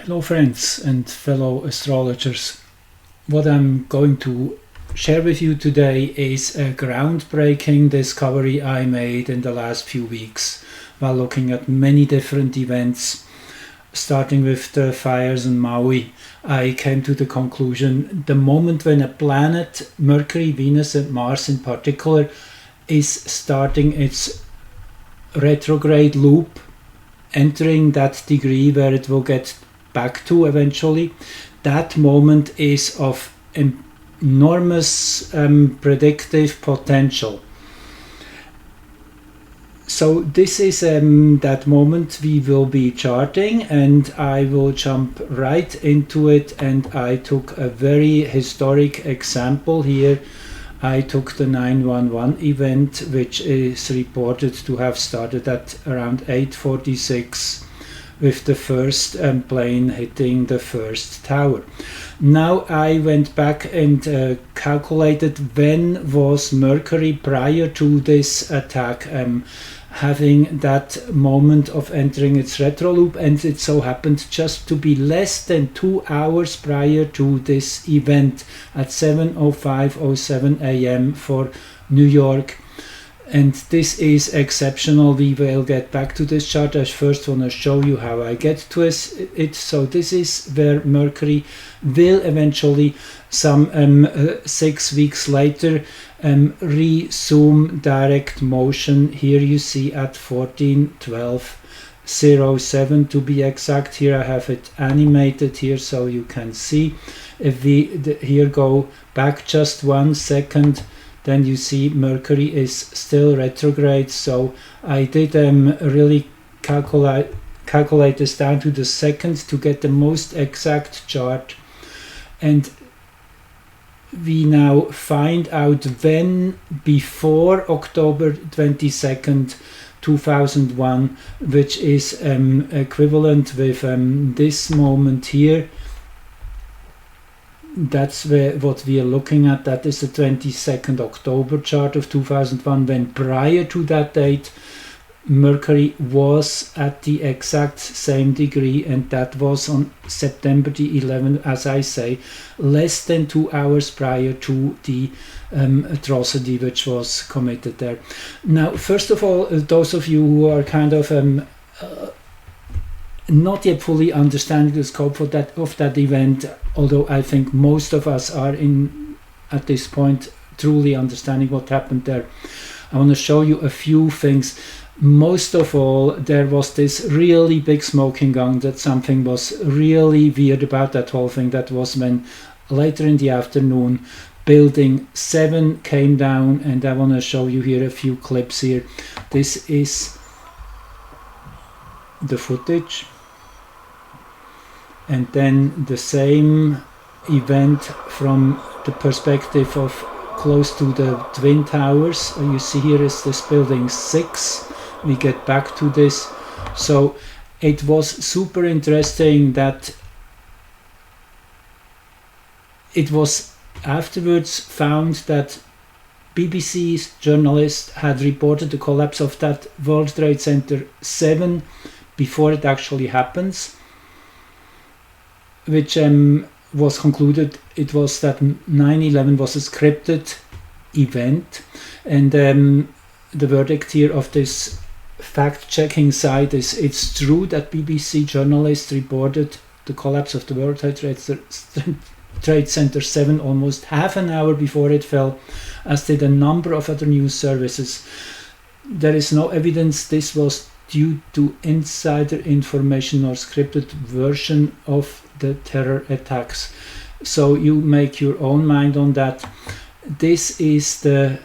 Hello friends and fellow astrologers. What I'm going to share with you today is a groundbreaking discovery I made in the last few weeks while looking at many different events. Starting with the fires in Maui, I came to the conclusion the moment when a planet, Mercury, Venus and Mars in particular, is starting its retrograde loop, entering that degree where it will get back to eventually, that moment is of enormous predictive potential. So this is that moment we will be charting, and I will jump right into it. And I took a very historic example here. I took the 911 event, which is reported to have started at around 8:46 with the first plane hitting the first tower. Now I went back and calculated when was Mercury prior to this attack having that moment of entering its retro loop, and it so happened just to be less than 2 hours prior to this event at 7:05:07 a.m. for New York. And this is exceptional. We will get back to this chart. I first want to show you how I get to it. So this is where Mercury will eventually, some 6 weeks later, resume direct motion. Here you see at 14:12:07 to be exact. Here I have it animated here so you can see. If we here go back just 1 second, then you see Mercury is still retrograde. So I did really calculate this down to the second to get the most exact chart. And we now find out when before October 22nd, 2001, which is equivalent with this moment here. That's what we are looking at. That is the 22nd October chart of 2001, when prior to that date Mercury was at the exact same degree, and that was on September the 11th, as I say, less than 2 hours prior to the atrocity which was committed there. Now, first of all, those of you who are kind of not yet fully understanding the scope of that event, although I think most of us are at this point truly understanding what happened there, I want to show you a few things. Most of all, there was this really big smoking gun that something was really weird about that whole thing. That was when later in the afternoon building 7 came down, and I want to show you here a few clips here. This is the footage. And then the same event from the perspective of close to the Twin Towers. You see here is this building 6. We get back to this. So it was super interesting that it was afterwards found that BBC's journalist had reported the collapse of that World Trade Center 7 before it actually happens, which was concluded it was that 9/11 was a scripted event. And the verdict here of this fact-checking site is it's true that BBC journalists reported the collapse of the World Trade Center 7 almost half an hour before it fell, as did a number of other news services. There is no evidence this was due to insider information or scripted version of the terror attacks. So you make your own mind on that. This is the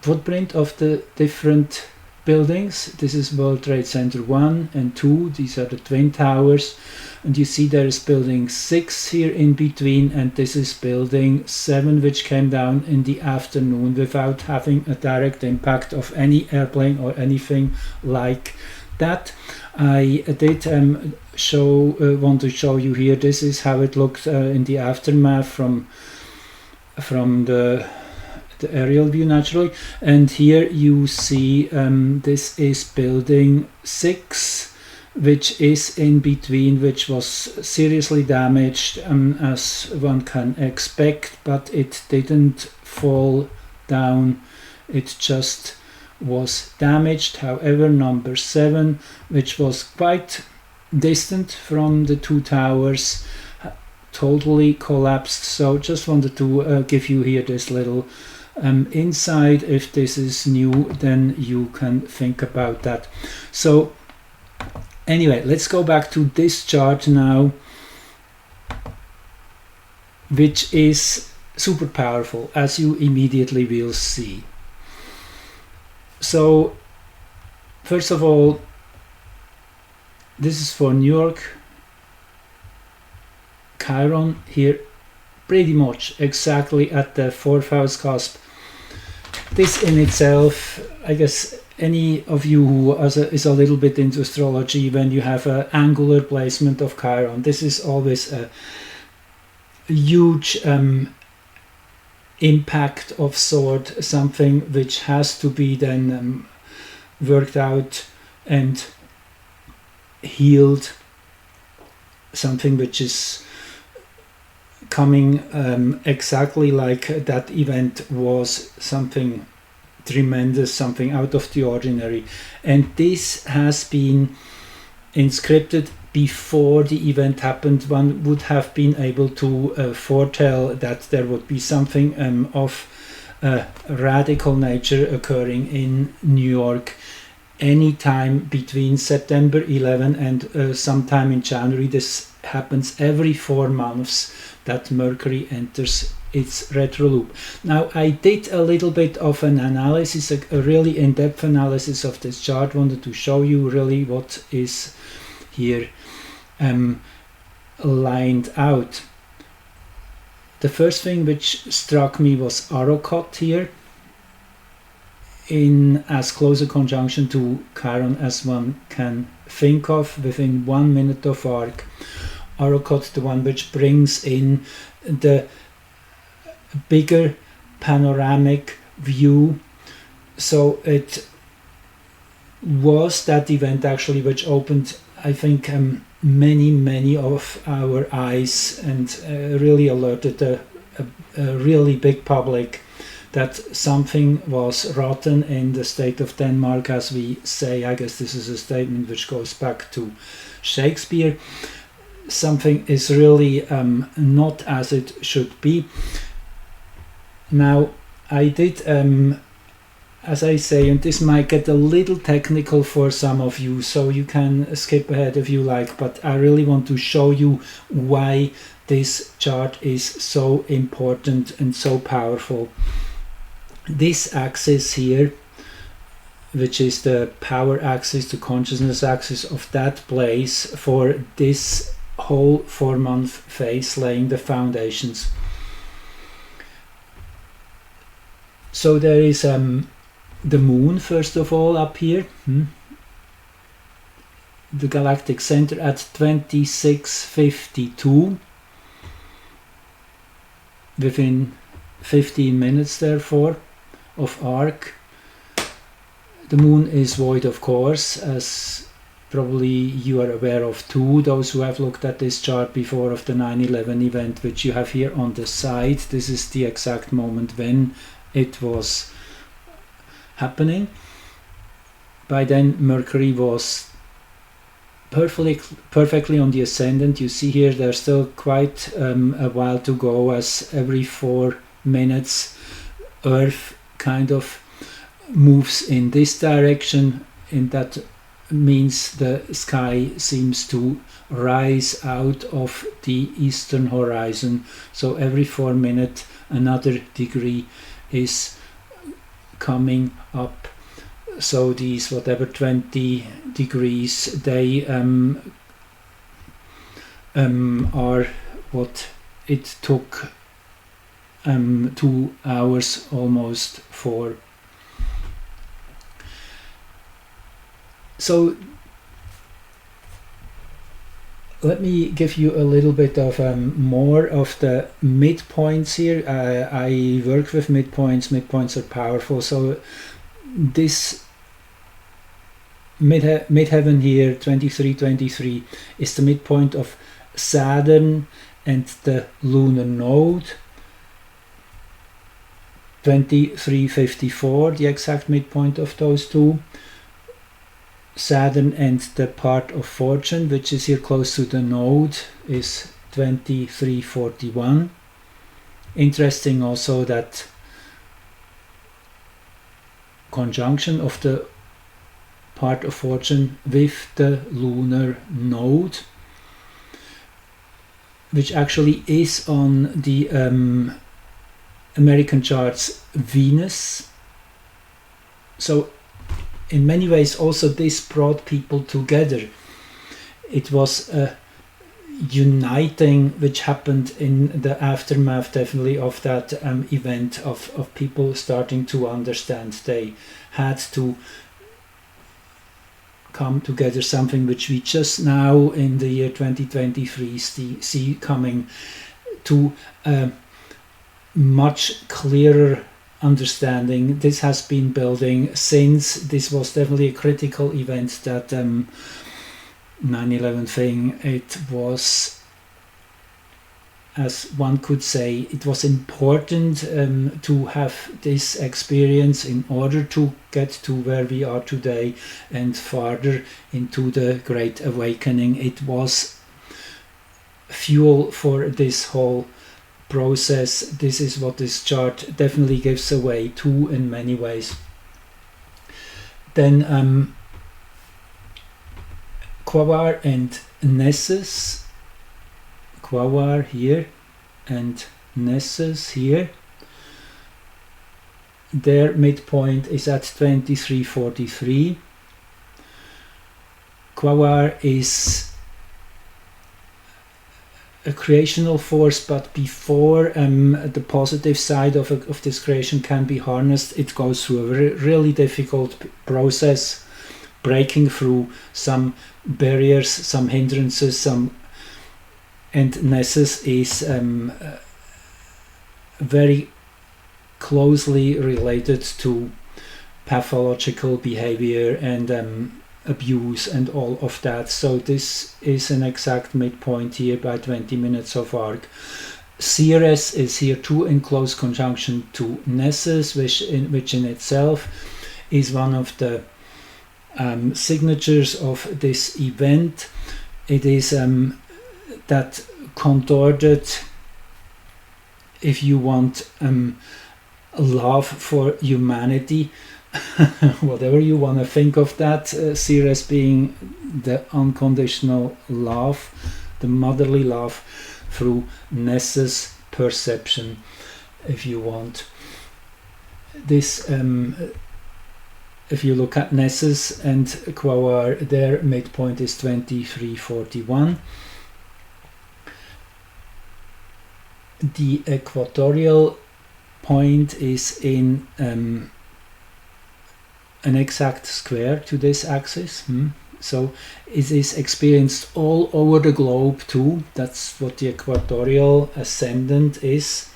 footprint of the different buildings. This is World Trade Center 1 and 2. These are the Twin Towers. And you see there is building 6 here in between, and this is building 7, which came down in the afternoon without having a direct impact of any airplane or anything like that. I did want to show you here. This is how it looked in the aftermath from the aerial view naturally. And here you see this is building 6, which is in between, which was seriously damaged, as one can expect, but it didn't fall down, it just was damaged. However, number 7, which was quite distant from the 2 towers, totally collapsed. So just wanted to give you here this little insight. If this is new, then you can think about that. So anyway, let's go back to this chart now, which is super powerful, as you immediately will see. So first of all, this is for New York, Chiron here, pretty much exactly at the 4th house cusp. This in itself, I guess any of you who is a little bit into astrology, when you have an angular placement of Chiron, this is always a huge impact of sort, something which has to be then worked out and healed, something which is coming exactly like that event was, something tremendous, something out of the ordinary. And this has been inscripted before the event happened. One would have been able to foretell that there would be something of radical nature occurring in New York anytime between September 11 and sometime in January. This happens every 4 months that Mercury enters its retro loop. Now, I did a little bit of an analysis, a really in-depth analysis of this chart. Wanted to show you really what is here lined out. The first thing which struck me was Arrokoth here, in as close a conjunction to Chiron as one can think of, within 1 minute of arc. Arrokoth, the one which brings in the bigger panoramic view. So it was that event actually which opened, I think, many of our eyes, and really alerted a really big public that something was rotten in the state of Denmark, as we say. I guess this is a statement which goes back to Shakespeare. Something is really not as it should be. Now, I did, as I say, and this might get a little technical for some of you, so you can skip ahead if you like, but I really want to show you why this chart is so important and so powerful. This axis here, which is the power axis, the consciousness axis of that place for this whole 4-month phase, laying the foundations. So there is the moon, first of all, up here, the galactic center at 2652, within 15 minutes therefore of arc. The moon is void, of course, as probably you are aware of too, those who have looked at this chart before, of the 9/11 event, which you have here on the side. This is the exact moment when it was happening. By then Mercury was perfectly on the ascendant. You see here there's still quite a while to go, as every 4 minutes Earth kind of moves in this direction, and that means the sky seems to rise out of the eastern horizon. So every 4 minutes another degree is coming up. So these whatever 20 degrees, they are what it took 2 hours almost for. So let me give you a little bit of more of the midpoints here. I work with midpoints. Midpoints are powerful. So this midheaven here, 2323, is the midpoint of Saturn and the lunar node. 2354, the exact midpoint of those two. Saturn and the part of fortune, which is here close to the node, is 2341. Interesting also that conjunction of the part of fortune with the lunar node, which actually is on the American charts Venus. So in many ways also this brought people together. It was a uniting which happened in the aftermath definitely of that event of people starting to understand they had to come together, something which we just now in the year 2023 see coming to a much clearer understanding. This has been building since. This was definitely a critical event, that 9/11 thing. It was, as one could say, it was important to have this experience in order to get to where we are today and farther into the Great Awakening. It was fuel for this whole process. This is what this chart definitely gives away to in many ways. Then Quaoar and Nessus. Quaoar here and Nessus here. Their midpoint is at 2343. Quaoar is a creational force, but before the positive side of this creation can be harnessed, it goes through a really difficult process, breaking through some barriers, some hindrances, and Nessus is very closely related to pathological behavior and abuse and all of that. So this is an exact midpoint here by 20 minutes of arc. Ceres is here too in close conjunction to Nessus, which in itself is one of the signatures of this event. It is that contorted, if you want, love for humanity, whatever you want to think of that. Ceres being the unconditional love, the motherly love through Nessus perception, if you want. This, if you look at Nessus and Quaoar, their midpoint is 2341. The equatorial point is in an exact square to this axis. So it is experienced all over the globe too. That's what the equatorial ascendant is.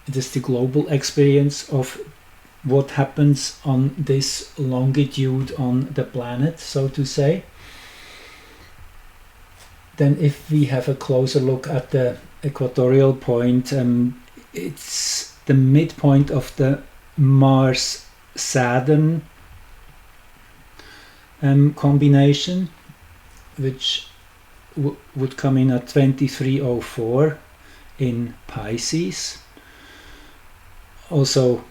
It is the global experience of what happens on this longitude on the planet, so to say. Then if we have a closer look at the equatorial point, it's the midpoint of the Mars-Saturn combination, which would come in at 2304 in Pisces. Also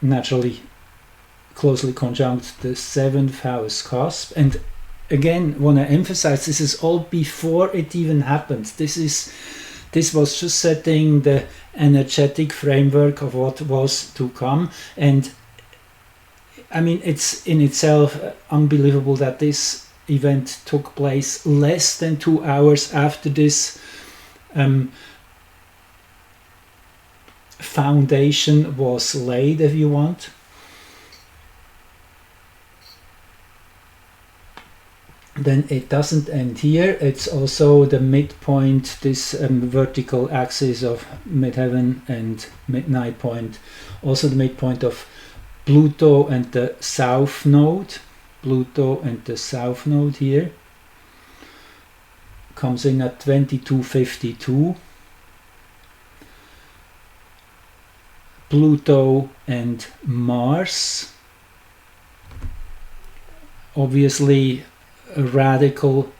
naturally closely conjunct the 7th house cusp. And again, want to emphasize, this is all before it even happened. This was just setting the energetic framework of what was to come. And I mean, it's in itself unbelievable that this event took place less than 2 hours after this foundation was laid, if you want. then it doesn't end here. It's also the midpoint, this vertical axis of midheaven and midnight point, also the midpoint of Pluto and the south node. Pluto and the south node here comes in at 2252. Pluto and Mars, obviously a radical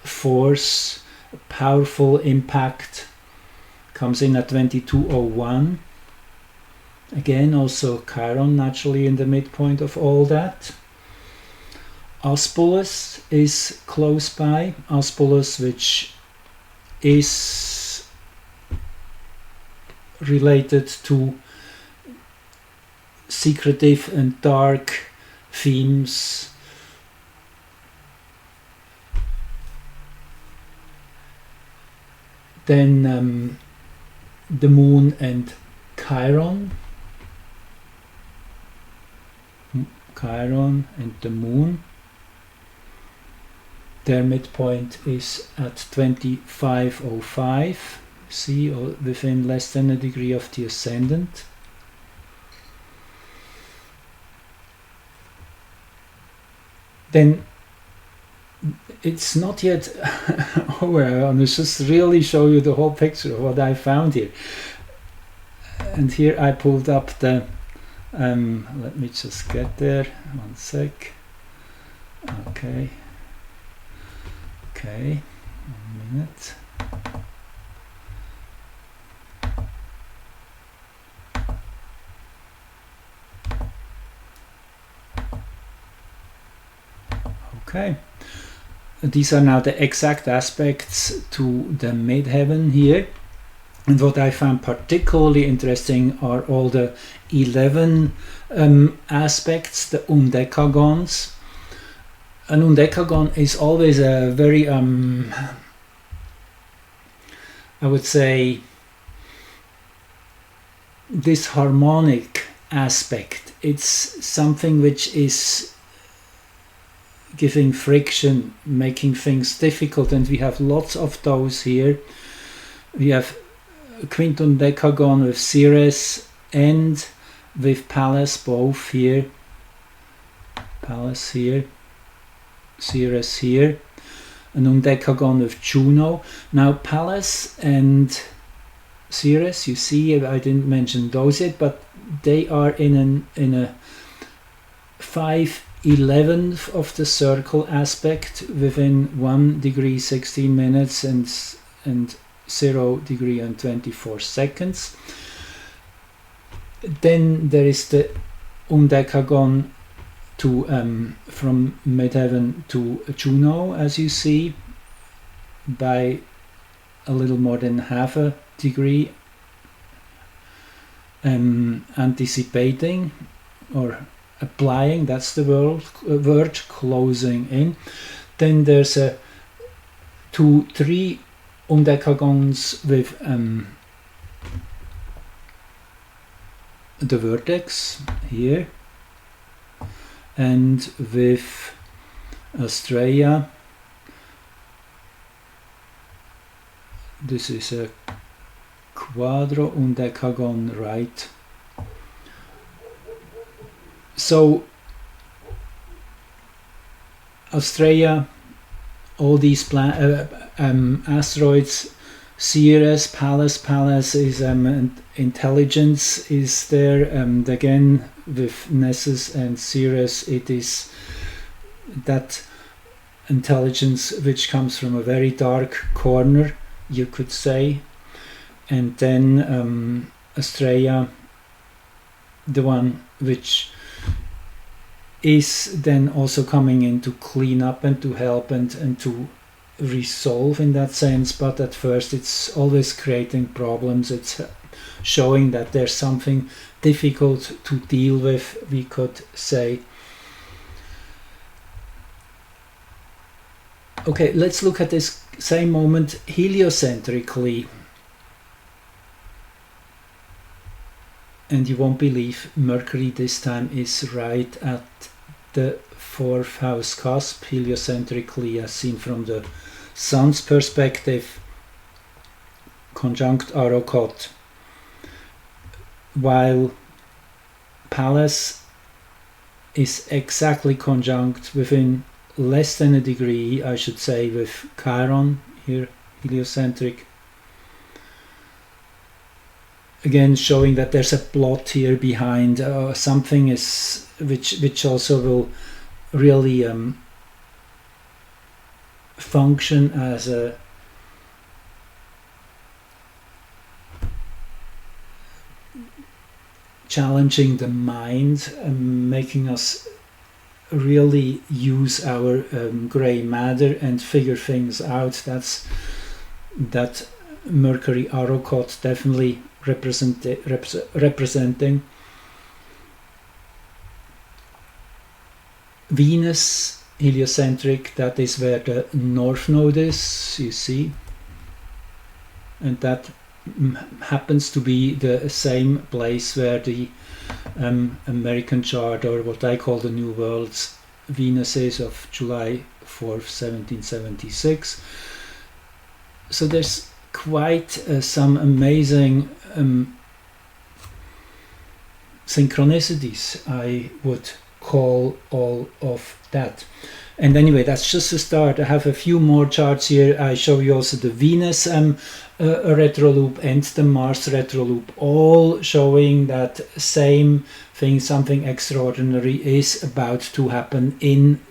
force, a powerful impact, comes in at 2201. Again, also Chiron naturally in the midpoint of all that. Aspolus is close by. Aspolus, which is related to secretive and dark themes. Then the moon and Chiron. Chiron and the moon. Their midpoint is at 2505. See, within less than a degree of the ascendant. Then it's not yet over. I want to just really show you the whole picture of what I found here. And here I pulled up the let me just get there, 1 sec. Okay, 1 minute. Okay, these are now the exact aspects to the midheaven here. And what I found particularly interesting are all the 11 aspects, the undecagons. An undecagon is always a very, I would say, this harmonic aspect. It's something which is giving friction, making things difficult, and we have lots of those here. We have quintundecagon with Ceres and with Pallas, both here. Pallas here, Ceres here. An undecagon with Juno. Now Pallas and Ceres, you see, I didn't mention those yet, but they are in a 5/11 of the circle aspect within 1 degree 16 minutes and 0 degree and 24 seconds. Then there is the undecagon to from midheaven to Juno, as you see, by a little more than half a degree, anticipating or applying, that's the word, closing in. Then there's a 2-3 undecagons with the vertex here, and with Astrology. This is a quadro undecagon, right? So Astrology, all these asteroids, Ceres, Pallas is intelligence is there, again with Nessus and Ceres, it is that intelligence which comes from a very dark corner, you could say. And then Astrology, the one which is then also coming in to clean up and to help and to resolve in that sense, but at first it's always creating problems. It's showing that there's something difficult to deal with, we could say. Okay, let's look at this same moment heliocentrically. And you won't believe, Mercury this time is right at the fourth house cusp, heliocentrically as seen from the Sun's perspective, conjunct Arrokoth, while Pallas is exactly conjunct within less than a degree, I should say, with Chiron, here heliocentric. Again, showing that there's a plot here behind, something is which also will really function as a challenging the mind, making us really use our grey matter and figure things out. That Mercury Arrokoth definitely representing. Venus heliocentric, that is where the North Node is, you see, and that happens to be the same place where the American chart, or what I call the New World's Venus, is of July 4th, 1776. So there's quite some amazing synchronicities, I would call all of that. And anyway, that's just a start. I have a few more charts here. I show you also the Venus retro loop and the Mars retro loop, all showing that same thing, something extraordinary is about to happen in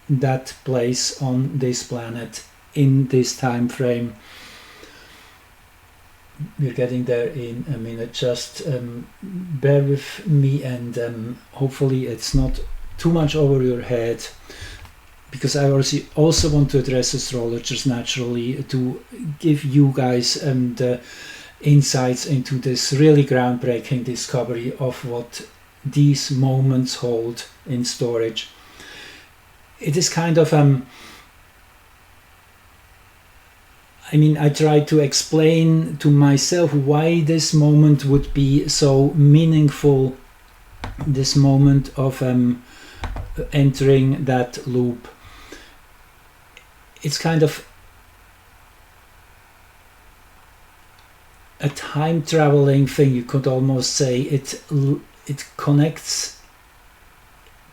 that place on this planet in this time frame. We're getting there in a minute. Just bear with me, and hopefully it's not too much over your head, because I also want to address astrologers naturally, to give you guys the insights into this really groundbreaking discovery of what these moments hold in storage. It is kind of I try to explain to myself why this moment would be so meaningful, this moment of entering that loop. It's kind of a time traveling thing, you could almost say. It connects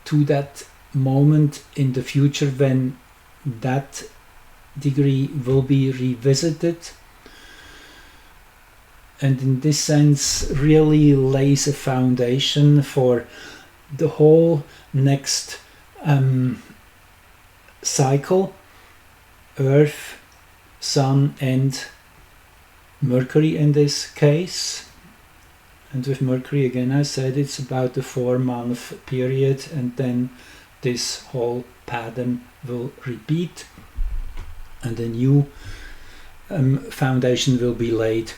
to that moment in the future when that degree will be revisited, and in this sense really lays a foundation for the whole next cycle, Earth, Sun and Mercury in this case. And with Mercury, again, I said it's about a 4-month period, and then this whole pattern will repeat, and a new foundation will be laid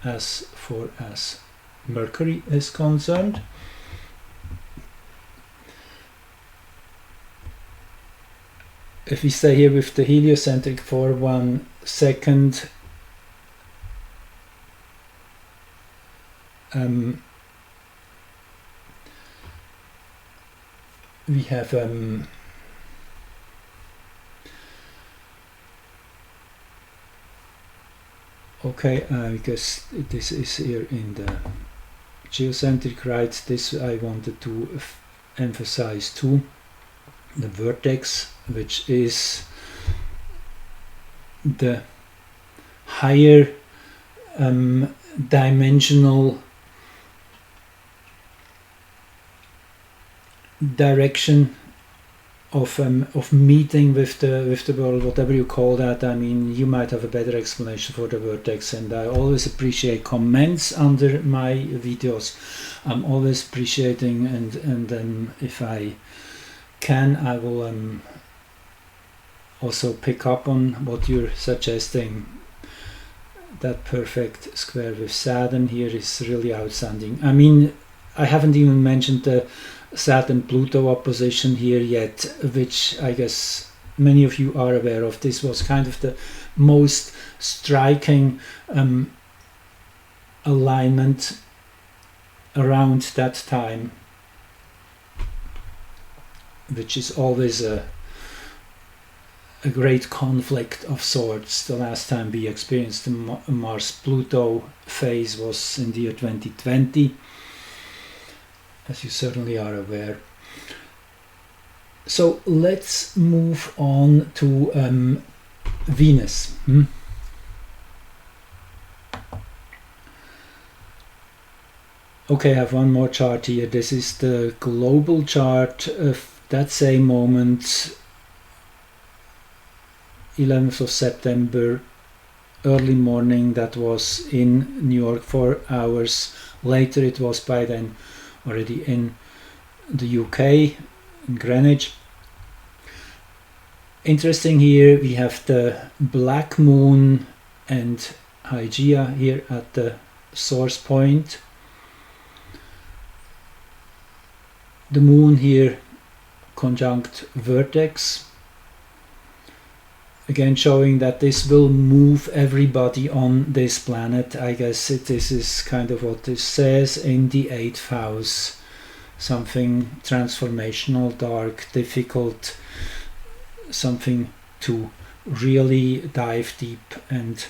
as far as Mercury is concerned. If we stay here with the heliocentric for 1 second, we have okay, I guess this is here in the geocentric, right? This I wanted to emphasize too. The vertex, which is the higher dimensional direction of meeting with the world, whatever you call that. I mean, you might have a better explanation for the vertex, and I always appreciate comments under my videos. I'm always appreciating, and if I can, I will also pick up on what you're suggesting. That perfect square with Saturn here is really outstanding. I mean, I haven't even mentioned the Saturn-Pluto opposition here yet, which I guess many of you are aware of. This was kind of the most striking alignment around that time. which is always a great conflict of sorts. The last time we experienced the Mars-Pluto phase was in the year 2020, as you certainly are aware. So let's move on to Venus. Okay, I have one more chart here. This is the global chart of that same moment, 11th of September, early morning. That was in New York. 4 hours later, it was by then already in the UK, in Greenwich. Interesting here, we have the black moon and Hygeia here at the source point. The moon here conjunct vertex, again showing that this will move everybody on this planet. I guess this is kind of what this says in the 8th house, something transformational, dark, difficult, something to really dive deep, and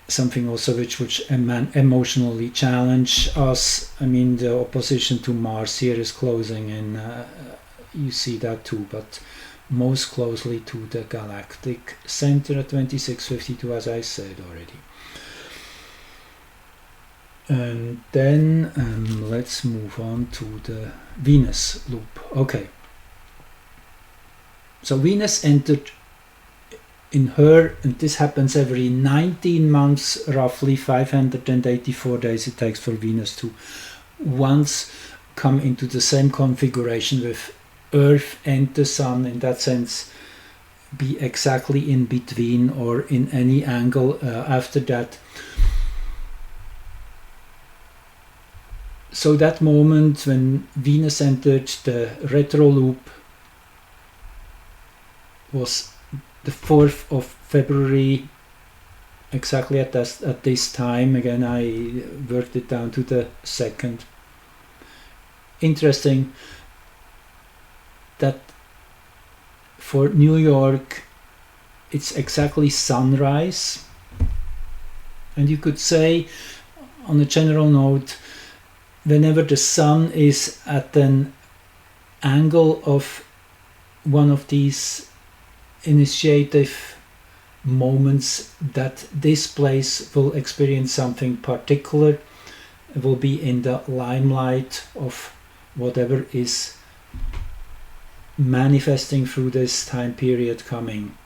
something also which would emotionally challenge us. I mean, the opposition to Mars here is closing in, you see that too, but most closely to the galactic center at 2652, as I said already. And then let's move on to the Venus loop. Okay, so Venus entered in her, and this happens every 19 months, roughly 584 days it takes for Venus to once come into the same configuration with Earth and the Sun, in that sense be exactly in between or in any angle after that. So that moment when Venus entered the retro loop was the 4th of February, exactly at this time. Again, I worked it down to the 2nd. Interesting that for New York it's exactly sunrise, and you could say, on a general note, whenever the sun is at an angle of one of these initiative moments, that this place will experience something particular. It will be in the limelight of whatever is manifesting through this time period coming,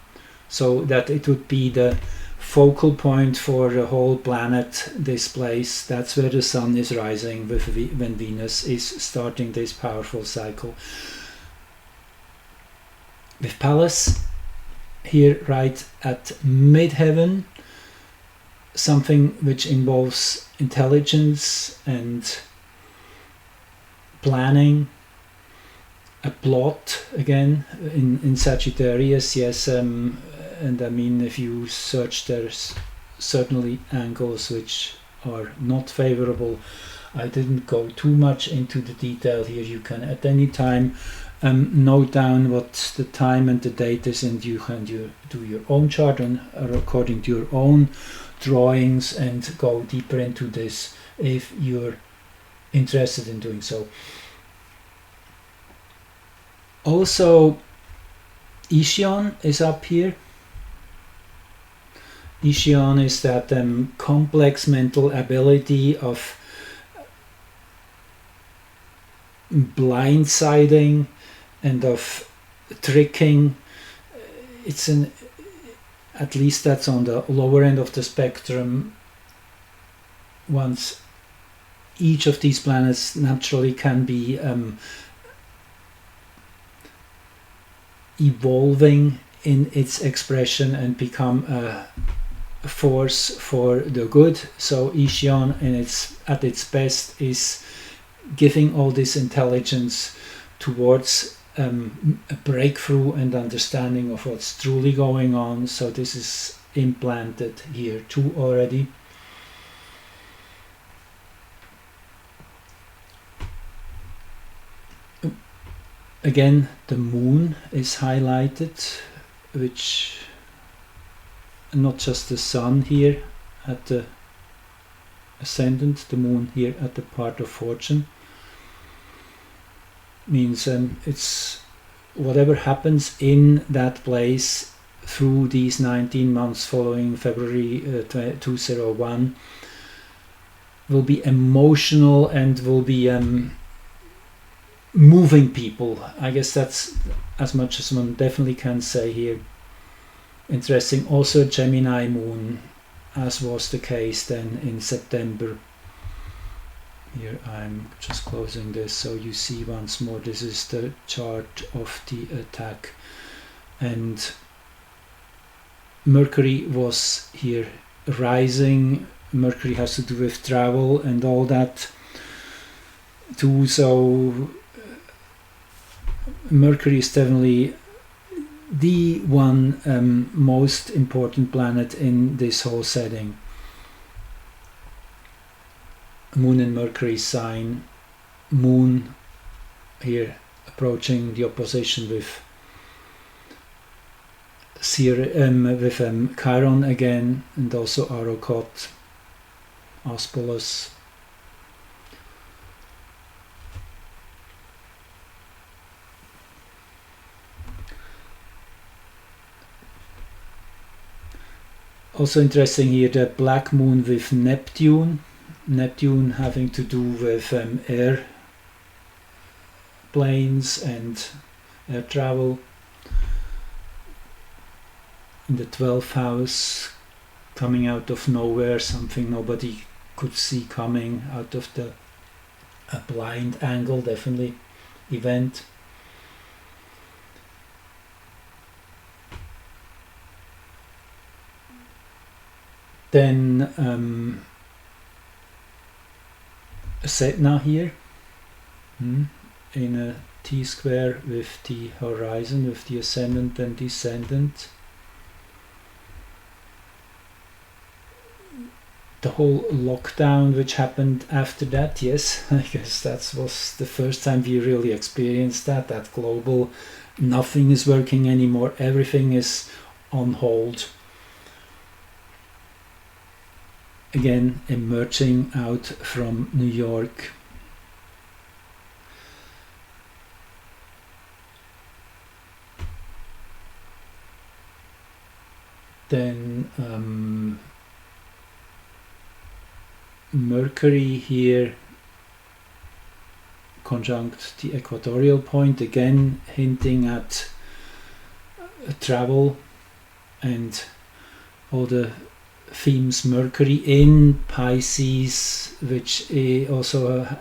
so that it would be the focal point for the whole planet, this place. That's where the sun is rising when Venus is starting this powerful cycle. With Pallas here right at midheaven, something which involves intelligence and planning, a plot again in Sagittarius. Yes, and I mean, if you search, there's certainly angles which are not favorable. I didn't go too much into the detail here. You can at any time note down what the time and the date is, and you can do your own chart according to your own drawings and go deeper into this if you're interested in doing so. Also, Eon is up here. Eon is that complex mental ability of blindsiding and of tricking. It's at least that's on the lower end of the spectrum. Once each of these planets naturally can be evolving in its expression and become a force for the good. So Eon at its best is giving all this intelligence towards a breakthrough and understanding of what's truly going on. So this is implanted here too already. Again, the moon is highlighted, which not just the sun here at the ascendant, the moon here at the part of fortune, means it's whatever happens in that place through these 19 months following February 201 will be emotional and will be moving people. I guess that's as much as one definitely can say here. Interesting, also Gemini moon, as was the case then in September. Here I'm just closing this so you see once more, this is the chart of the attack, and Mercury was here rising. Mercury has to do with travel and all that too, so Mercury is definitely the one most important planet in this whole setting. Moon in Mercury sign, Moon here approaching the opposition with Chiron again, and also Arrochot, Aspolus. Also interesting here, the black moon with Neptune. Neptune having to do with air planes and air travel. In the 12th house, coming out of nowhere, something nobody could see coming out of a blind angle, definitely event. Then Setna here in a T-square with the horizon, with the ascendant and descendant. The whole lockdown which happened after that, yes, I guess that was the first time we really experienced that global, nothing is working anymore, everything is on hold. Again, emerging out from New York. Then Mercury here conjunct the equatorial point, again hinting at travel and all the themes. Mercury in Pisces, which also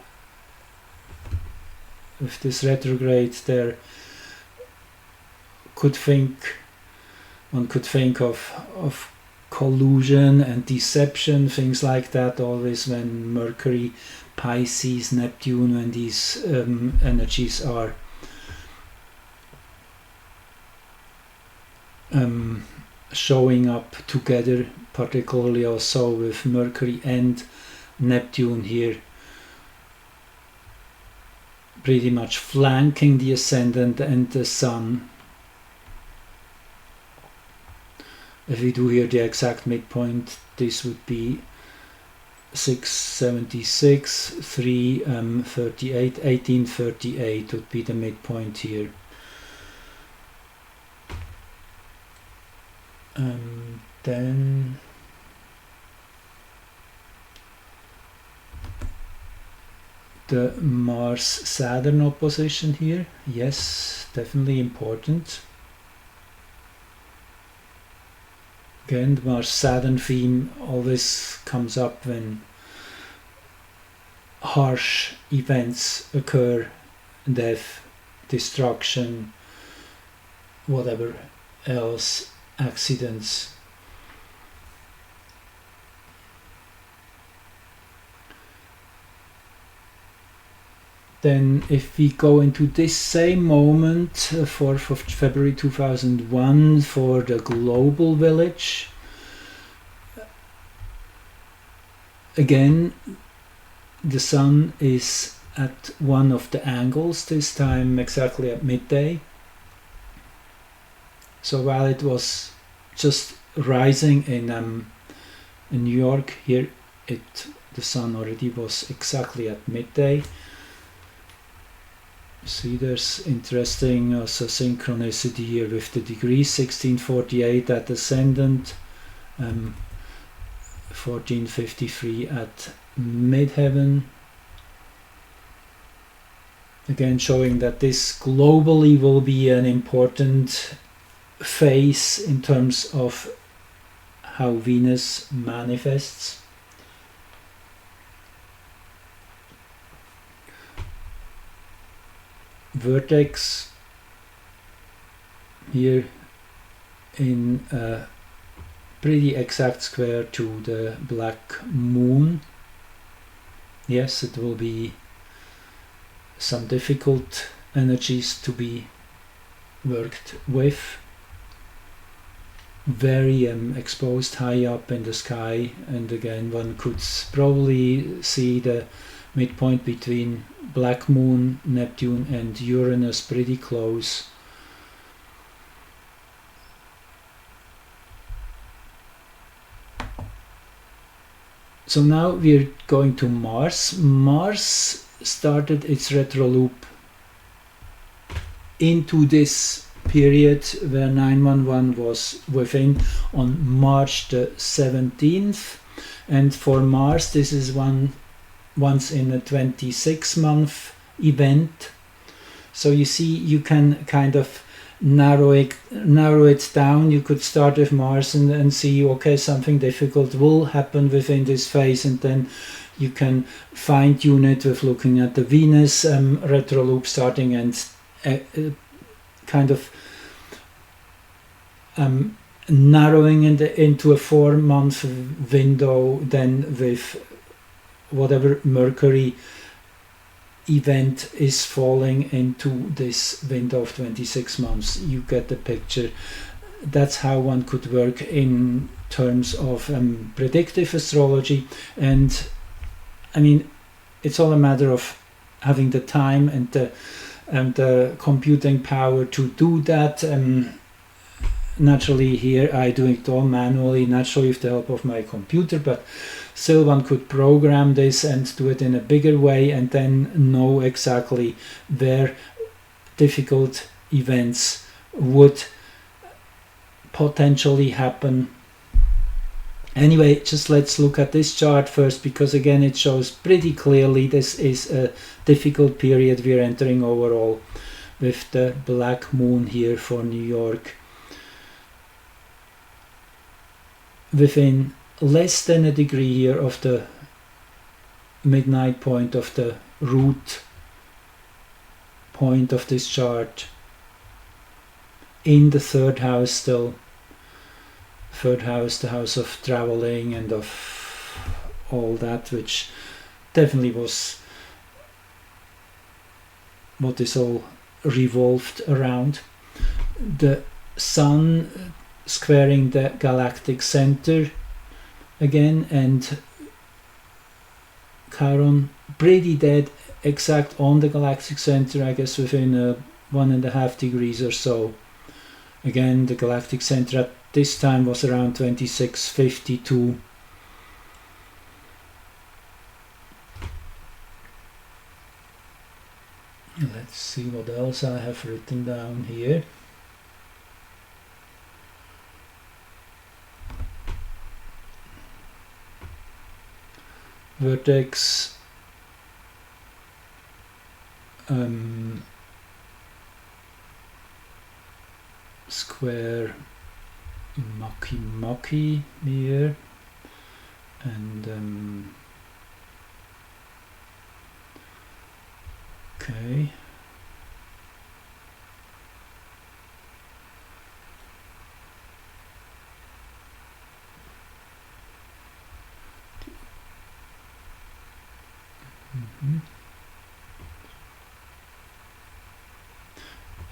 with this retrograde there one could think of collusion and deception, things like that, always when Mercury, Pisces, Neptune, when these energies are showing up together, particularly also with Mercury and Neptune here pretty much flanking the ascendant and the sun. If we do here the exact midpoint, this would be 676, 338, 1838 would be the midpoint here. Then the Mars-Saturn opposition here, yes, definitely important. Again, the Mars-Saturn theme always comes up when harsh events occur, death, destruction, whatever else, accidents. Then if we go into this same moment, 4th of February 2001, for the global village, again the sun is at one of the angles, this time exactly at midday. So while it was just rising in New York, here the sun already was exactly at midday. See, there's interesting also synchronicity here with the degrees. 1648 at ascendant, 1453 at midheaven. Again, showing that this globally will be an important phase in terms of how Venus manifests. Vertex here in a pretty exact square to the black moon. Yes, it will be some difficult energies to be worked with. Very exposed high up in the sky, and again one could probably see the midpoint between black moon, Neptune and Uranus pretty close. So now we're going to Mars. Mars started its retro loop into this period where 911 was within on March the 17th, and for Mars this is once in a 26-month event. So you see, you can kind of narrow it down. You could start with Mars and see, okay, something difficult will happen within this phase, and then you can fine-tune it with looking at the Venus retro loop starting and kind of narrowing into a 4-month window, then with whatever Mercury event is falling into this window of 26 months. You get the picture. That's how one could work in terms of predictive astrology. And I mean, it's all a matter of having the time and the computing power to do that. Naturally here I do it all manually, naturally with the help of my computer, but still one could program this and do it in a bigger way, and then know exactly where difficult events would potentially happen. Anyway, just let's look at this chart first, because again it shows pretty clearly this is a difficult period we're entering overall, with the black moon here for New York. Within less than a degree here of the midnight point of the root point of this chart, in the third house still. Third house, the house of traveling and of all that, which definitely was what this all revolved around. The sun squaring the galactic center again, and Chiron pretty dead exact on the galactic center, I guess within 1.5 degrees or so. Again, the galactic center at this time was around 2652. Let's see what else I have written down here. Vertex square Maki here, and okay.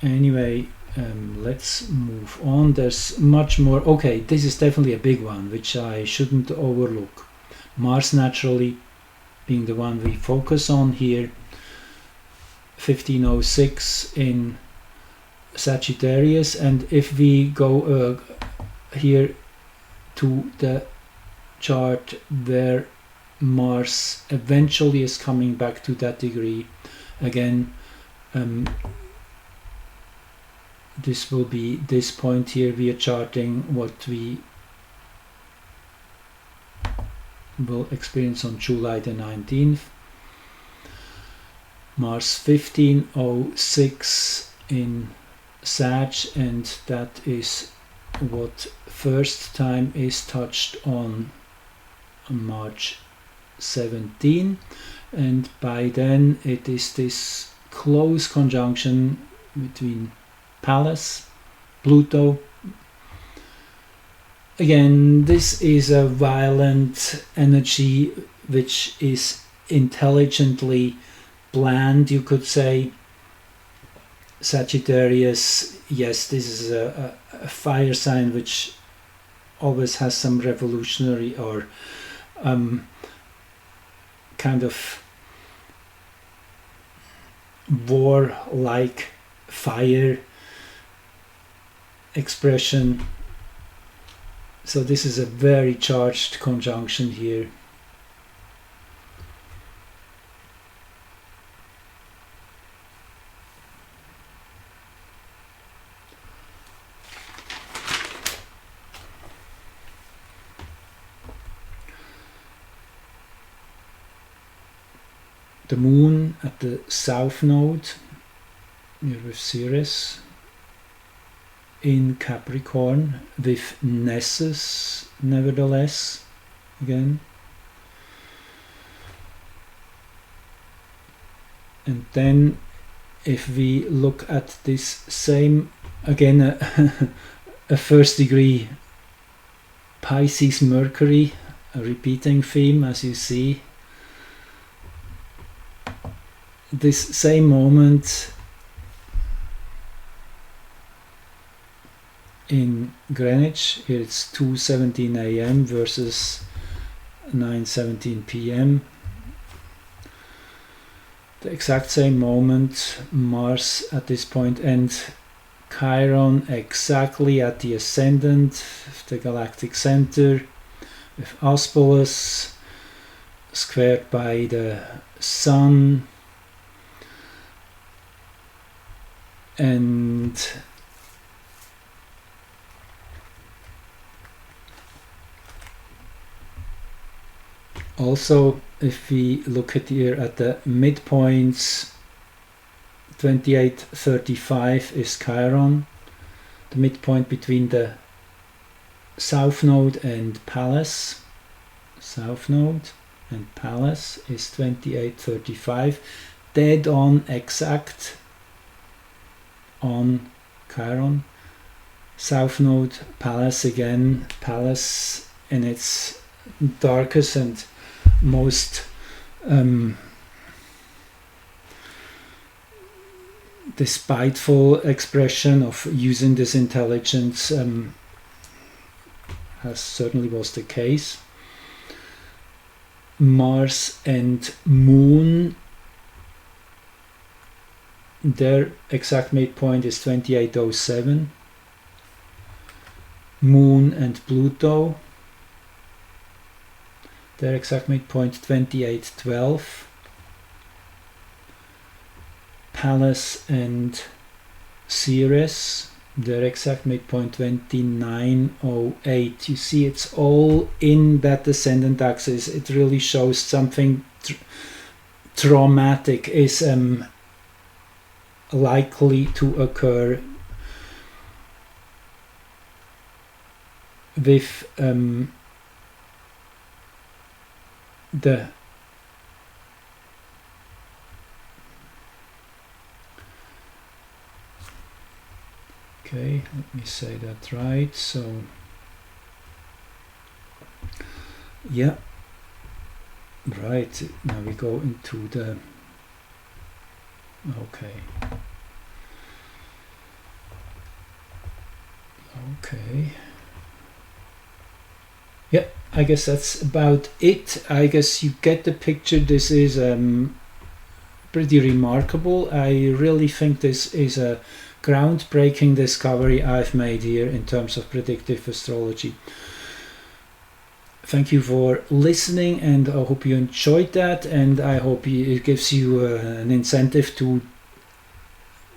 Anyway, let's move on. There's much more. Okay, this is definitely a big one which I shouldn't overlook. Mars naturally being the one we focus on here. 1506 in Sagittarius, and if we go here to the chart where Mars eventually is coming back to that degree again, this will be this point here. We are charting what we will experience on July the 19th. Mars 1506 in Sag, and that is what first time is touched on March 17, and by then it is this close conjunction between Pallas, Pluto. Again, this is a violent energy which is intelligently planned, you could say. Sagittarius, yes, this is a fire sign which always has some revolutionary or kind of war-like fire expression. So this is a very charged conjunction here. The moon at the south node, here with Ceres, in Capricorn, with Nessus, nevertheless, again. And then, if we look at this same, again, a first degree Pisces Mercury, a repeating theme, as you see. This same moment in Greenwich, here it's 2:17 a.m. versus 9:17 p.m. The exact same moment, Mars at this point, and Chiron exactly at the ascendant, the galactic center, with Aspolus squared by the Sun. And also, if we look at here at the midpoints, 28:35 is Chiron, the midpoint between the south node and Pallas. South node and Pallas is 28:35, dead on exact on Chiron. South node, Pallas again, Pallas in its darkest and most despiteful expression of using this intelligence, as certainly was the case. Mars and Moon, their exact midpoint is 28:07. Moon and Pluto, their exact midpoint 28:12. Pallas and Ceres, their exact midpoint 29:08. You see, it's all in that ascendant axis. It really shows something traumatic is likely to occur with the okay, let me say that right. So yeah, right, now we go into the okay, yeah, I guess that's about it. I guess you get the picture. This is pretty remarkable. I really think this is a groundbreaking discovery I've made here in terms of predictive astrology. Thank you for listening, and I hope you enjoyed that, and I hope it gives you an incentive to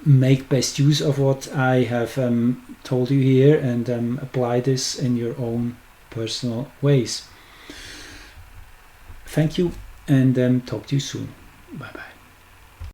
make best use of what I have told you here, and apply this in your own personal ways. Thank you, and talk to you soon. Bye bye.